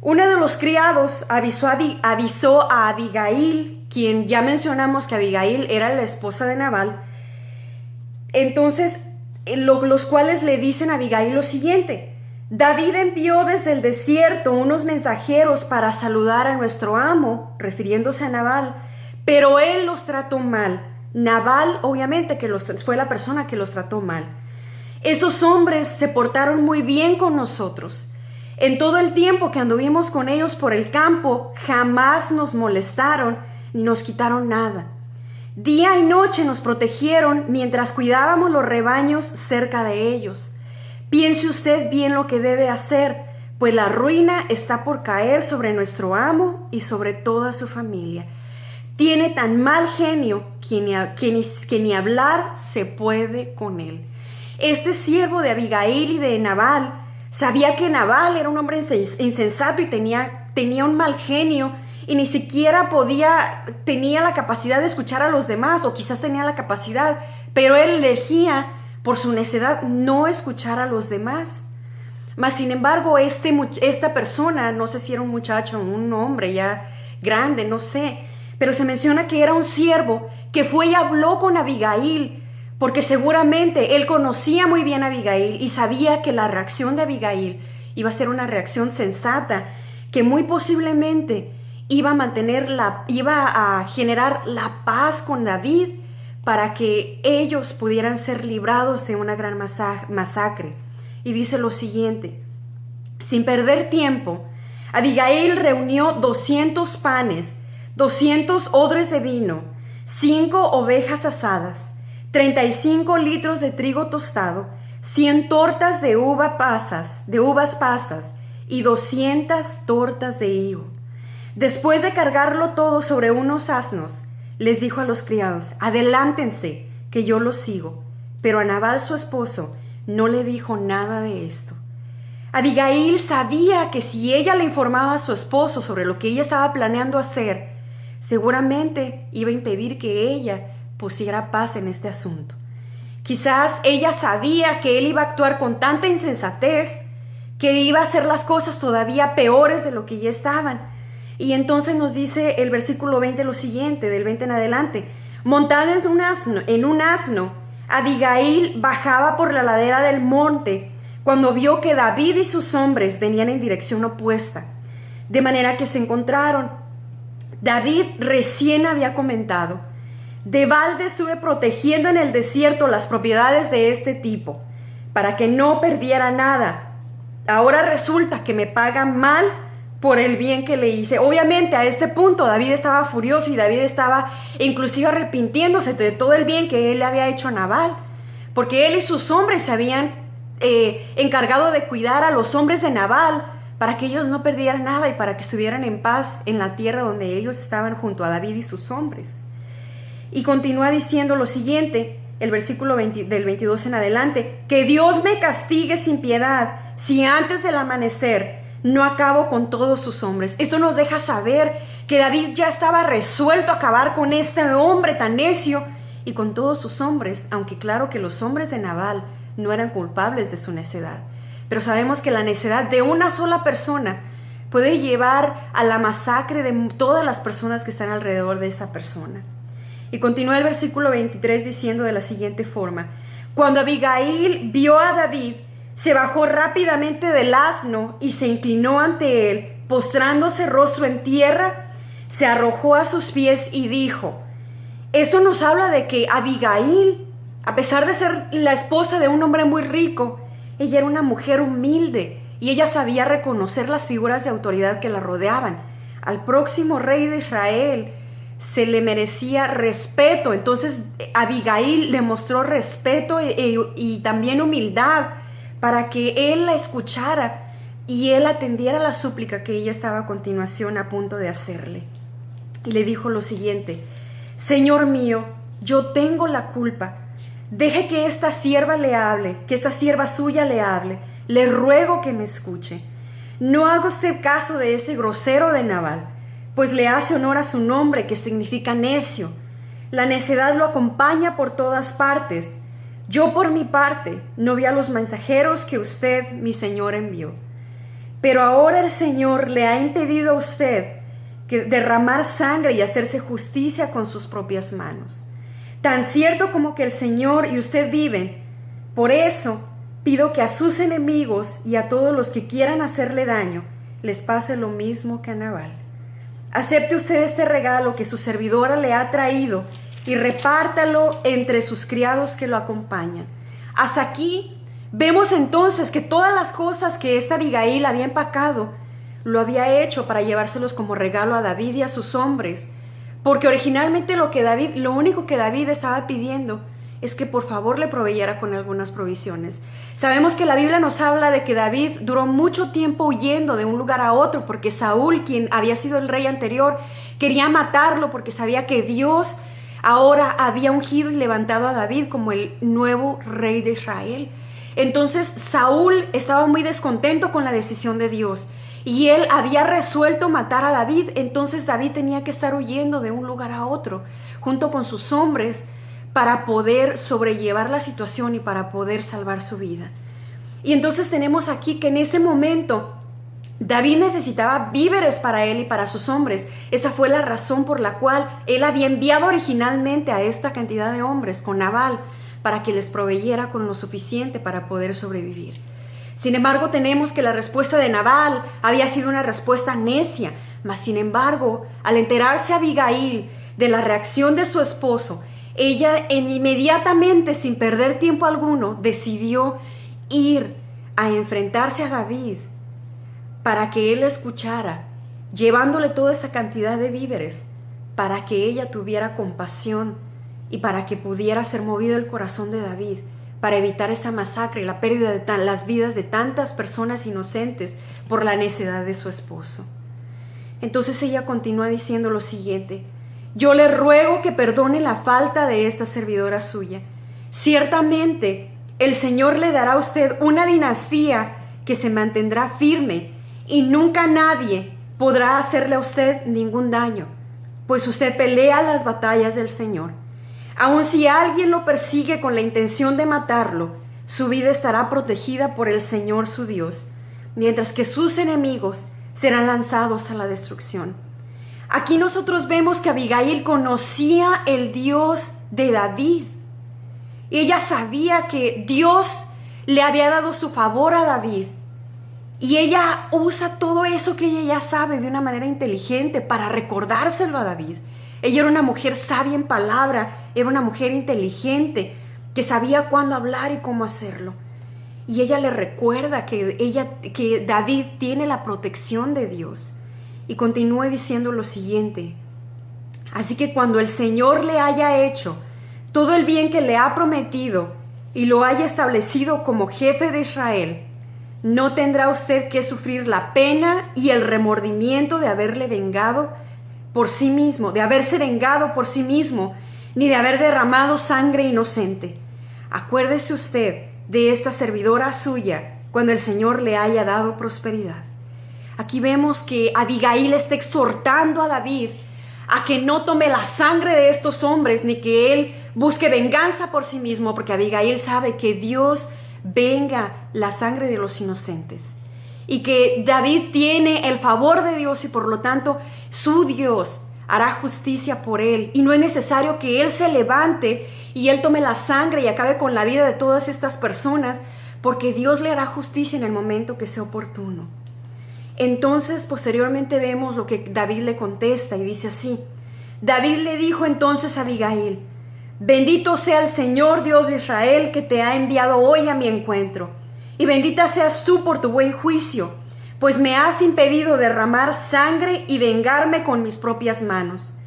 Uno de los criados avisó a Abigail, quien ya mencionamos que Abigail era la esposa de Nabal. Entonces, los cuales le dicen a Abigail lo siguiente: David envió desde el desierto unos mensajeros para saludar a nuestro amo, refiriéndose a Nabal, pero él los trató mal. Nabal, obviamente, fue la persona que los trató mal. Esos hombres se portaron muy bien con nosotros. En todo el tiempo que anduvimos con ellos por el campo, jamás nos molestaron ni nos quitaron nada. Día y noche nos protegieron mientras cuidábamos los rebaños cerca de ellos. Piense usted bien lo que debe hacer, pues la ruina está por caer sobre nuestro amo y sobre toda su familia. Tiene tan mal genio que ni hablar se puede con él. Este siervo de Abigail y de Nabal sabía que Nabal era un hombre insensato y tenía un mal genio, y ni siquiera tenía la capacidad de escuchar a los demás, o quizás tenía la capacidad, pero él elegía por su necedad no escuchar a los demás. Mas sin embargo, esta persona, no sé si era un muchacho o un hombre ya grande, no sé, pero se menciona que era un siervo que fue y habló con Abigail, porque seguramente él conocía muy bien a Abigail y sabía que la reacción de Abigail iba a ser una reacción sensata, que muy posiblemente iba a generar la paz con David para que ellos pudieran ser librados de una gran masacre. Y dice lo siguiente: sin perder tiempo, Abigail reunió 200 panes, 200 odres de vino, 5 ovejas asadas, 35 litros de trigo tostado, 100 tortas de uvas pasas y 200 tortas de higo. Después de cargarlo todo sobre unos asnos, les dijo a los criados: adelántense, que yo los sigo. Pero a Nabal, su esposo, no le dijo nada de esto. Abigail sabía que si ella le informaba a su esposo sobre lo que ella estaba planeando hacer, seguramente iba a impedir que ella pusiera paz en este asunto. Quizás ella sabía que él iba a actuar con tanta insensatez que iba a hacer las cosas todavía peores de lo que ya estaban. Y entonces nos dice el versículo 20 lo siguiente, del 20 en adelante: montada en un asno, Abigail bajaba por la ladera del monte cuando vio que David y sus hombres venían en dirección opuesta, de manera que se encontraron. David recién había comentado: de balde estuve protegiendo en el desierto las propiedades de este tipo, para que no perdiera nada. Ahora resulta que me pagan mal por el bien que le hice. Obviamente a este punto David estaba furioso y David estaba inclusive arrepintiéndose de todo el bien que él le había hecho a Nabal, porque él y sus hombres se habían encargado de cuidar a los hombres de Nabal para que ellos no perdieran nada y para que estuvieran en paz en la tierra donde ellos estaban junto a David y sus hombres. Y continúa diciendo lo siguiente, el versículo del 22 en adelante: que Dios me castigue sin piedad si antes del amanecer no acabo con todos sus hombres. Esto nos deja saber que David ya estaba resuelto a acabar con este hombre tan necio y con todos sus hombres, aunque claro que los hombres de Nabal no eran culpables de su necedad. Pero sabemos que la necedad de una sola persona puede llevar a la masacre de todas las personas que están alrededor de esa persona. Y continúa el versículo 23 diciendo de la siguiente forma: cuando Abigail vio a David, se bajó rápidamente del asno y se inclinó ante él, postrándose rostro en tierra, se arrojó a sus pies y dijo. Esto nos habla de que Abigail, a pesar de ser la esposa de un hombre muy rico, ella era una mujer humilde y ella sabía reconocer las figuras de autoridad que la rodeaban. Al próximo rey de Israel se le merecía respeto. Entonces Abigail le mostró respeto y también humildad para que él la escuchara y él atendiera la súplica que ella estaba a continuación a punto de hacerle. Y le dijo lo siguiente: Señor mío, yo tengo la culpa. Deje que esta sierva le hable, que esta sierva suya le hable. Le ruego que me escuche. No haga usted caso de ese grosero de Nabal, pues le hace honor a su nombre, que significa necio. La necedad lo acompaña por todas partes. Yo por mi parte no vi a los mensajeros que usted, mi señor, envió. Pero ahora el Señor le ha impedido a usted que derramar sangre y hacerse justicia con sus propias manos. Tan cierto como que el Señor y usted viven, por eso pido que a sus enemigos y a todos los que quieran hacerle daño, les pase lo mismo que a Nabal. Acepte usted este regalo que su servidora le ha traído y repártalo entre sus criados que lo acompañan. Hasta aquí vemos entonces que todas las cosas que esta Abigail había empacado, lo había hecho para llevárselos como regalo a David y a sus hombres, porque originalmente lo único que David estaba pidiendo es que por favor le proveyera con algunas provisiones. Sabemos que la Biblia nos habla de que David duró mucho tiempo huyendo de un lugar a otro porque Saúl, quien había sido el rey anterior, quería matarlo porque sabía que Dios ahora había ungido y levantado a David como el nuevo rey de Israel. Entonces Saúl estaba muy descontento con la decisión de Dios y él había resuelto matar a David. Entonces David tenía que estar huyendo de un lugar a otro junto con sus hombres para poder sobrellevar la situación y para poder salvar su vida. Y entonces tenemos aquí que en ese momento David necesitaba víveres para él y para sus hombres. Esa fue la razón por la cual él había enviado originalmente a esta cantidad de hombres con Nabal para que les proveyera con lo suficiente para poder sobrevivir. Sin embargo, tenemos que la respuesta de Nabal había sido una respuesta necia, mas sin embargo, al enterarse Abigail de la reacción de su esposo, ella inmediatamente, sin perder tiempo alguno, decidió ir a enfrentarse a David para que él escuchara, llevándole toda esa cantidad de víveres, para que ella tuviera compasión y para que pudiera ser movido el corazón de David, para evitar esa masacre y la pérdida de las vidas de tantas personas inocentes por la necedad de su esposo. Entonces ella continúa diciendo lo siguiente: yo le ruego que perdone la falta de esta servidora suya. Ciertamente el Señor le dará a usted una dinastía que se mantendrá firme y nunca nadie podrá hacerle a usted ningún daño, pues usted pelea las batallas del Señor. Aun si alguien lo persigue con la intención de matarlo, su vida estará protegida por el Señor su Dios, mientras que sus enemigos serán lanzados a la destrucción. Aquí nosotros vemos que Abigail conocía el Dios de David. Ella sabía que Dios le había dado su favor a David. Y ella usa todo eso que ella ya sabe de una manera inteligente para recordárselo a David. Ella era una mujer sabia en palabra, era una mujer inteligente que sabía cuándo hablar y cómo hacerlo. Y ella le recuerda que David tiene la protección de Dios. Y continúa diciendo lo siguiente: así que cuando el Señor le haya hecho todo el bien que le ha prometido y lo haya establecido como jefe de Israel, no tendrá usted que sufrir la pena y el remordimiento de haberse vengado por sí mismo, ni de haber derramado sangre inocente. Acuérdese usted de esta servidora suya cuando el Señor le haya dado prosperidad. Aquí vemos que Abigail está exhortando a David a que no tome la sangre de estos hombres, ni que él busque venganza por sí mismo, porque Abigail sabe que Dios venga la sangre de los inocentes y que David tiene el favor de Dios y por lo tanto su Dios hará justicia por él, y no es necesario que él se levante y él tome la sangre y acabe con la vida de todas estas personas, porque Dios le hará justicia en el momento que sea oportuno. Entonces posteriormente vemos lo que David le contesta y dice así: David le dijo entonces a Abigail: bendito sea el Señor Dios de Israel que te ha enviado hoy a mi encuentro, y bendita seas tú por tu buen juicio, pues me has impedido derramar sangre y vengarme con mis propias manos.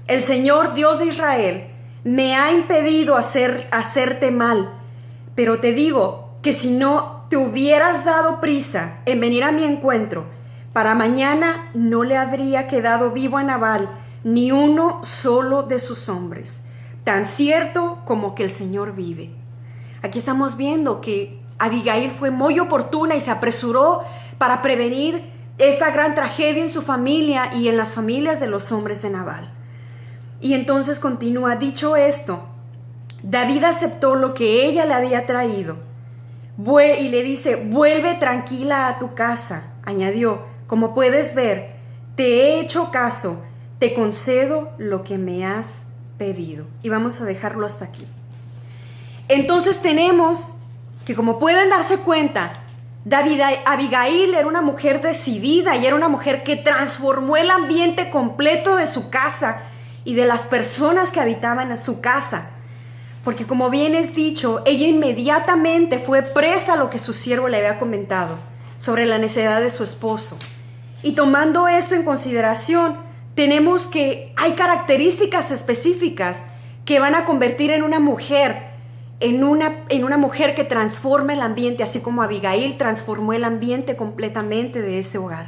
El Señor Dios de Israel me ha impedido hacerte mal, pero te digo que si no te hubieras dado prisa en venir a mi encuentro, para mañana no le habría quedado vivo a Nabal ni uno solo de sus hombres, tan cierto como que el Señor vive. Aquí estamos viendo que Abigail fue muy oportuna y se apresuró para prevenir esta gran tragedia en su familia y en las familias de los hombres de Nabal. Y entonces continúa: dicho esto, David aceptó lo que ella le había traído y le dice: vuelve tranquila a tu casa, añadió: como puedes ver, te he hecho caso, te concedo lo que me has pedido. Y vamos a dejarlo hasta aquí. Entonces tenemos que, como pueden darse cuenta, Abigail era una mujer decidida y era una mujer que transformó el ambiente completo de su casa y de las personas que habitaban en su casa. Porque, como bien es dicho, ella inmediatamente fue presa a lo que su siervo le había comentado sobre la necesidad de su esposo. Y tomando esto en consideración, tenemos que hay características específicas que van a convertir en una mujer en una mujer que transforma el ambiente, así como Abigail transformó el ambiente completamente de ese hogar.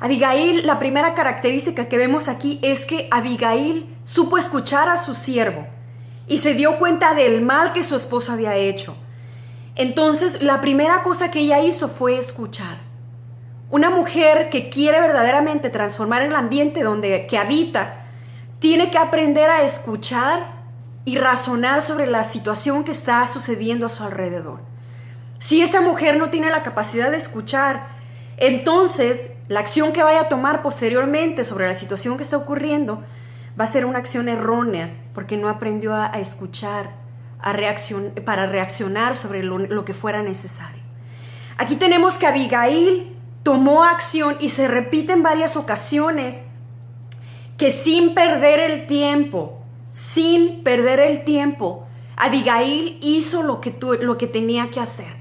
Abigail, la primera característica que vemos aquí es que Abigail supo escuchar a su siervo y se dio cuenta del mal que su esposo había hecho. Entonces, la primera cosa que ella hizo fue escuchar. Una mujer que quiere verdaderamente transformar el ambiente que habita, tiene que aprender a escuchar y razonar sobre la situación que está sucediendo a su alrededor. Si esa mujer no tiene la capacidad de escuchar, entonces la acción que vaya a tomar posteriormente sobre la situación que está ocurriendo va a ser una acción errónea, porque no aprendió a escuchar, para reaccionar sobre lo que fuera necesario. Aquí tenemos que Abigail tomó acción, y se repite en varias ocasiones que sin perder el tiempo, Abigail hizo lo que tenía que hacer.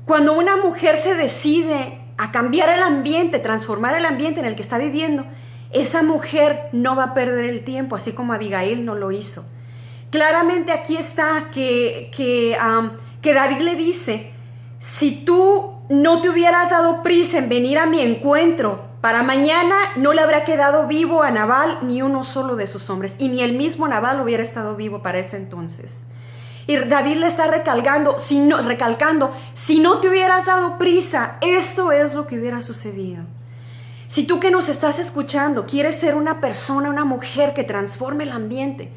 Cuando una mujer se decide a cambiar el ambiente, transformar el ambiente en el que está viviendo, esa mujer no va a perder el tiempo, así como Abigail no lo hizo. Claramente aquí está que David le dice: si tú no te hubieras dado prisa en venir a mi encuentro, para mañana no le habría quedado vivo a Nabal ni uno solo de sus hombres, y ni el mismo Nabal hubiera estado vivo para ese entonces. Y David le está recalcando, si no te hubieras dado prisa, esto es lo que hubiera sucedido. Si tú que nos estás escuchando quieres ser una persona, una mujer que transforme el ambiente,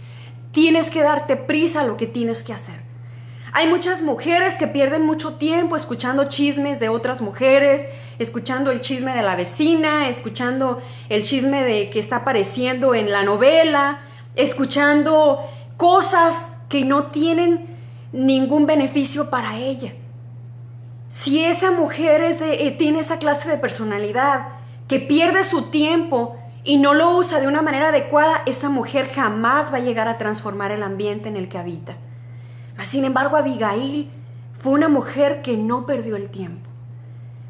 tienes que darte prisa a lo que tienes que hacer. Hay muchas mujeres que pierden mucho tiempo escuchando chismes de otras mujeres, escuchando el chisme de la vecina, escuchando el chisme de que está apareciendo en la novela, escuchando cosas que no tienen ningún beneficio para ella. Si esa mujer tiene esa clase de personalidad que pierde su tiempo y no lo usa de una manera adecuada, esa mujer jamás va a llegar a transformar el ambiente en el que habita. Sin embargo, Abigail fue una mujer que no perdió el tiempo.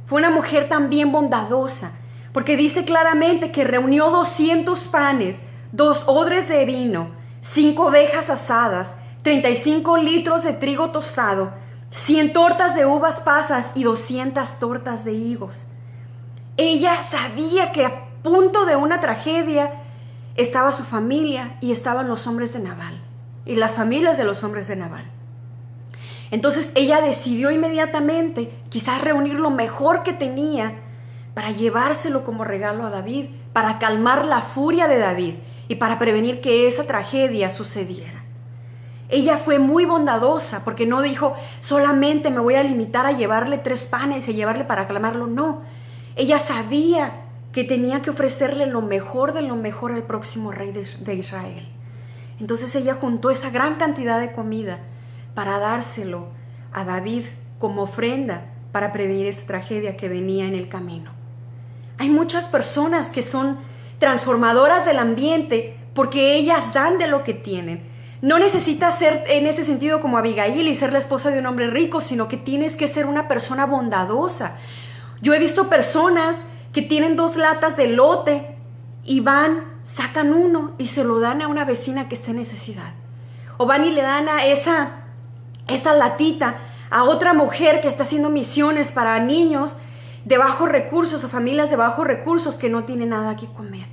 Fue una mujer también bondadosa, porque dice claramente que reunió 200 panes, 2 odres de vino, 5 ovejas asadas, 35 litros de trigo tostado, 100 tortas de uvas pasas y 200 tortas de higos. Ella sabía que a punto de una tragedia estaba su familia y estaban los hombres de Nabal y las familias de los hombres de Nabal. Entonces ella decidió inmediatamente quizás reunir lo mejor que tenía para llevárselo como regalo a David, para calmar la furia de David y para prevenir que esa tragedia sucediera. Ella fue muy bondadosa porque no dijo: solamente me voy a limitar a llevarle 3 panes y a llevarle para calmarlo. No, ella sabía que tenía que ofrecerle lo mejor de lo mejor al próximo rey de Israel. Entonces ella juntó esa gran cantidad de comida para dárselo a David como ofrenda para prevenir esa tragedia que venía en el camino. Hay muchas personas que son transformadoras del ambiente porque ellas dan de lo que tienen. No necesitas ser en ese sentido como Abigail y ser la esposa de un hombre rico, sino que tienes que ser una persona bondadosa. Yo he visto personas que tienen 2 latas de elote y sacan uno y se lo dan a una vecina que esté en necesidad. O van y le dan a esa latita a otra mujer que está haciendo misiones para niños de bajos recursos o familias de bajos recursos que no tienen nada que comer.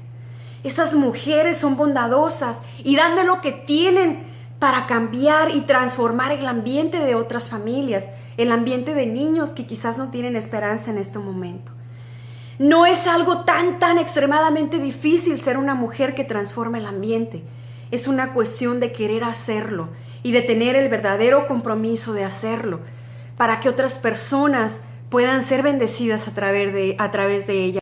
Esas mujeres son bondadosas y dan de lo que tienen para cambiar y transformar el ambiente de otras familias, el ambiente de niños que quizás no tienen esperanza en este momento. No es algo tan extremadamente difícil ser una mujer que transforma el ambiente. Es una cuestión de querer hacerlo y de tener el verdadero compromiso de hacerlo para que otras personas puedan ser bendecidas a través de ella.